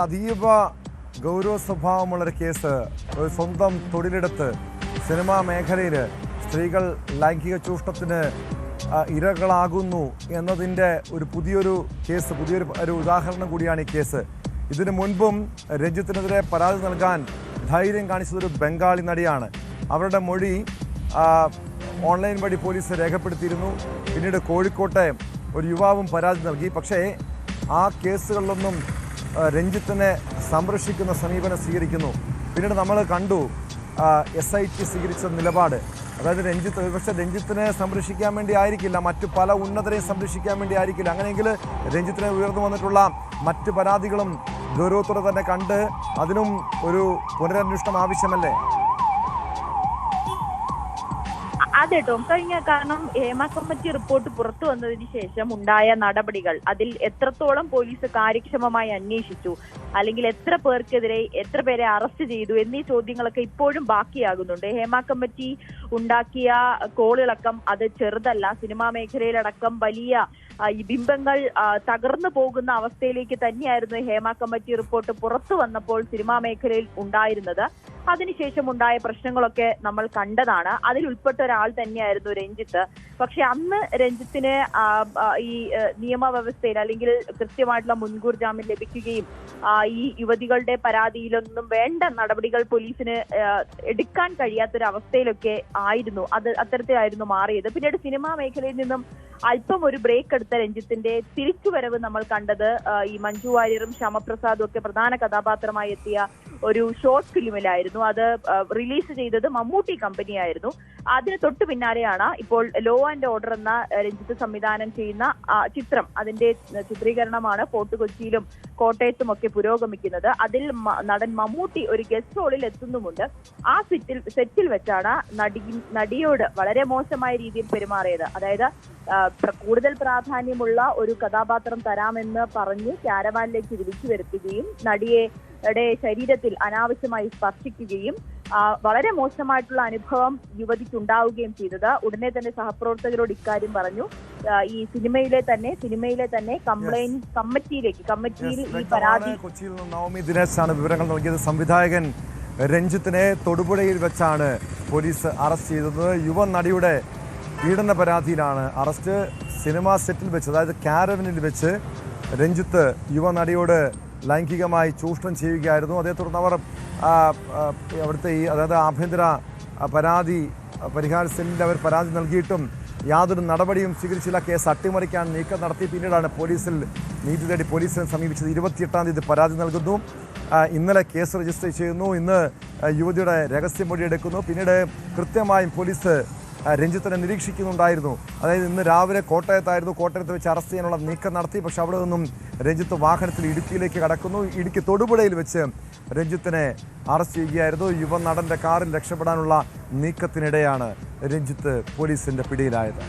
[SPEAKER 1] അതീവ ഗൗരവ സ്വഭാവമുള്ളൊരു കേസ്. ഒരു സ്വന്തം തൊഴിലെടുത്ത് സിനിമാ മേഖലയിൽ സ്ത്രീകൾ ലൈംഗിക ചൂഷണത്തിന് ഇരകളാകുന്നു എന്നതിൻ്റെ ഒരു പുതിയൊരു ഒരു ഉദാഹരണം കൂടിയാണ് ഈ കേസ്. ഇതിനു മുൻപും രഞ്ജിത്തിനെതിരെ പരാതി നൽകാൻ ധൈര്യം കാണിച്ചതൊരു ബംഗാളി നടിയാണ്. അവരുടെ മൊഴി ഓൺലൈൻ വഴി പോലീസ് രേഖപ്പെടുത്തിയിരുന്നു. പിന്നീട് കോഴിക്കോട്ടെ ഒരു യുവാവും പരാതി നൽകി. പക്ഷേ ആ കേസുകളിലൊന്നും രഞ്ജിത്തിനെ സംരക്ഷിക്കുന്ന സമീപനം സ്വീകരിക്കുന്നു. പിന്നീട് നമ്മൾ കണ്ടു SIT സ്വീകരിച്ച നിലപാട്. അതായത് രഞ്ജിത്തിനെ സംരക്ഷിക്കാൻ വേണ്ടി ആയിരിക്കില്ല, മറ്റു പല ഉന്നതരെയും സംരക്ഷിക്കാൻ വേണ്ടി ആയിരിക്കില്ല. അങ്ങനെയെങ്കിൽ രഞ്ജിത്തിനെ ഉയർന്നു വന്നിട്ടുള്ള മറ്റ് പരാതികളും ഗൗരവത്തോടെ തന്നെ കണ്ട് അതിനും ഒരു പുനരന്വേഷണം ആവശ്യമല്ലേ?
[SPEAKER 2] അതെ ടോം, കാരണം ഹേമ കമ്മിറ്റി റിപ്പോർട്ട് പുറത്തു വന്നതിന് ശേഷം ഉണ്ടായ നടപടികൾ, അതിൽ എത്രത്തോളം പോലീസ് കാര്യക്ഷമമായി അന്വേഷിച്ചു, അല്ലെങ്കിൽ എത്ര പേർക്കെതിരെ എത്ര പേരെ അറസ്റ്റ് ചെയ്തു എന്നീ ചോദ്യങ്ങളൊക്കെ ഇപ്പോഴും ബാക്കിയാകുന്നുണ്ട്. ഹേമ കമ്മിറ്റി ഉണ്ടാക്കിയ കോളിളക്കം അത് ചെറുതല്ല. സിനിമാ മേഖലയിലടക്കം വലിയ ഈ ബിംബങ്ങൾ തകർന്നു പോകുന്ന അവസ്ഥയിലേക്ക് തന്നെയായിരുന്നു ഹേമ കമ്മിറ്റി റിപ്പോർട്ട് പുറത്തു വന്നപ്പോൾ സിനിമാ മേഖലയിൽ ഉണ്ടായിരുന്നത്. അതിനുശേഷം ഉണ്ടായ പ്രശ്നങ്ങളൊക്കെ നമ്മൾ കണ്ടതാണ്. അതിൽ ഉൾപ്പെട്ട ഒരാൾ തന്നെയായിരുന്നു രഞ്ജിത്ത്. പക്ഷെ അന്ന് രഞ്ജിത്തിന് ഈ നിയമവ്യവസ്ഥയിൽ അല്ലെങ്കിൽ കൃത്യമായിട്ടുള്ള മുൻകൂർ ജാമ്യം ലഭിക്കുകയും ഈ യുവതികളുടെ പരാതിയിലൊന്നും വേണ്ട നടപടികൾ പോലീസിന് എടുക്കാൻ കഴിയാത്തൊരു അവസ്ഥയിലൊക്കെ ആയിരുന്നു. അത്തരത്തിലായിരുന്നു മാറിയത്. പിന്നീട് സിനിമാ മേഖലയിൽ നിന്നും അല്പം ഒരു ബ്രേക്ക് എടുത്ത രഞ്ജിത്തിന്റെ തിരിച്ചുവരവ് നമ്മൾ കണ്ടത് ഈ മഞ്ജു വാര്യറും ശ്യാമപ്രസാദും ഒക്കെ പ്രധാന കഥാപാത്രമായി എത്തിയ ഒരു ഷോർട്ട് ഫിലിമിലായിരുന്നു. അത് റിലീസ് ചെയ്തത് മമ്മൂട്ടി കമ്പനിയായിരുന്നു. അതിന് തൊട്ടു പിന്നാലെയാണ് ഇപ്പോൾ ലോ ആൻഡ് ഓർഡർ എന്ന രഞ്ജിത്ത് സംവിധാനം ചെയ്യുന്ന ചിത്രം. അതിന്റെ ചിത്രീകരണമാണ് ഫോർട്ട് കൊച്ചിയിലും കോട്ടയത്തും ഒക്കെ പുരോഗമിക്കുന്നത്. അതിൽ നടൻ മമ്മൂട്ടി ഒരു ഗസ്റ്റ് റോളിൽ എത്തുന്നുമുണ്ട്. ആ സെറ്റിൽ വെച്ചാണ് നടിയോട് വളരെ മോശമായ രീതിയിൽ പെരുമാറിയത്. അതായത് കൂടുതൽ പ്രാധാന്യമുള്ള ഒരു കഥാപാത്രം തരാമെന്ന് പറഞ്ഞ് ക്യാരവാനിലേക്ക് വിളിച്ചു വരുത്തുകയും നടിയുടെ ശരീരത്തിൽ അനാവശ്യമായി സ്പർശിക്കുകയും വളരെ മോശമായിട്ടുള്ള അനുഭവം യുവതിക്ക് ഉണ്ടാവുകയും ചെയ്തത്. ഉടനെ തന്നെ സഹപ്രവർത്തകരോട് ഇക്കാര്യം പറഞ്ഞു. ഈ സിനിമയിലെ തന്നെ കംപ്ലൈന്റ് കമ്മിറ്റിയിൽ ഈ പരാതി.
[SPEAKER 1] കൊച്ചിയിൽ നിന്ന് നവമി ദിനേശാണ് വിവരങ്ങൾ നൽകിയത്. സംവിധായകൻ രഞ്ജിത്തിനെ തൊടുപുഴയിൽ വെച്ചാണ് പോലീസ് അറസ്റ്റ് ചെയ്തത്. യുവ നടിയുടെ പീഡന പരാതിയിലാണ് അറസ്റ്റ്. സിനിമാ സെറ്റിൽ വെച്ച്, അതായത് കാരവനിൽ വെച്ച് രഞ്ജിത്ത് യുവ നടിയോട് ലൈംഗികമായി ചൂഷണം ചെയ്യുകയായിരുന്നു. അതേ തുടർന്ന് അവർ അവിടുത്തെ അതായത് ആഭ്യന്തര പരാതി പരിഹാര സെല്ലിൽ അവർ പരാതി നൽകിയിട്ടും യാതൊരു നടപടിയും സ്വീകരിച്ചില്ല. കേസ് അട്ടിമറിക്കാൻ നീക്കം നടത്തി. പിന്നീടാണ് നീതി തേടി പോലീസിനെ സമീപിച്ചത്. 28-ാം തീയതി പരാതി നൽകുന്നു. ഇന്നലെ കേസ് രജിസ്റ്റർ ചെയ്യുന്നു. ഇന്ന് യുവതിയുടെ രഹസ്യമൊഴി എടുക്കുന്നു. പിന്നീട് കൃത്യമായും പോലീസ് രഞ്ജിത്തിനെ നിരീക്ഷിക്കുന്നുണ്ടായിരുന്നു. അതായത് ഇന്ന് രാവിലെ കോട്ടയത്ത് വെച്ച് അറസ്റ്റ് ചെയ്യാനുള്ള നീക്കം നടത്തി. പക്ഷെ അവിടെ നിന്നും രഞ്ജിത്ത് വാഹനത്തിൽ ഇടുക്കിയിലേക്ക് കടക്കുന്നു. ഇടുക്കി തൊടുപുഴയിൽ വെച്ച് രഞ്ജിത്തിനെ അറസ്റ്റ് ചെയ്യുകയായിരുന്നു. യുവ നടന്റെ കാറിൽ രക്ഷപ്പെടാനുള്ള നീക്കത്തിനിടെയാണ് രഞ്ജിത്ത് പോലീസിന്റെ പിടിയിലായത്.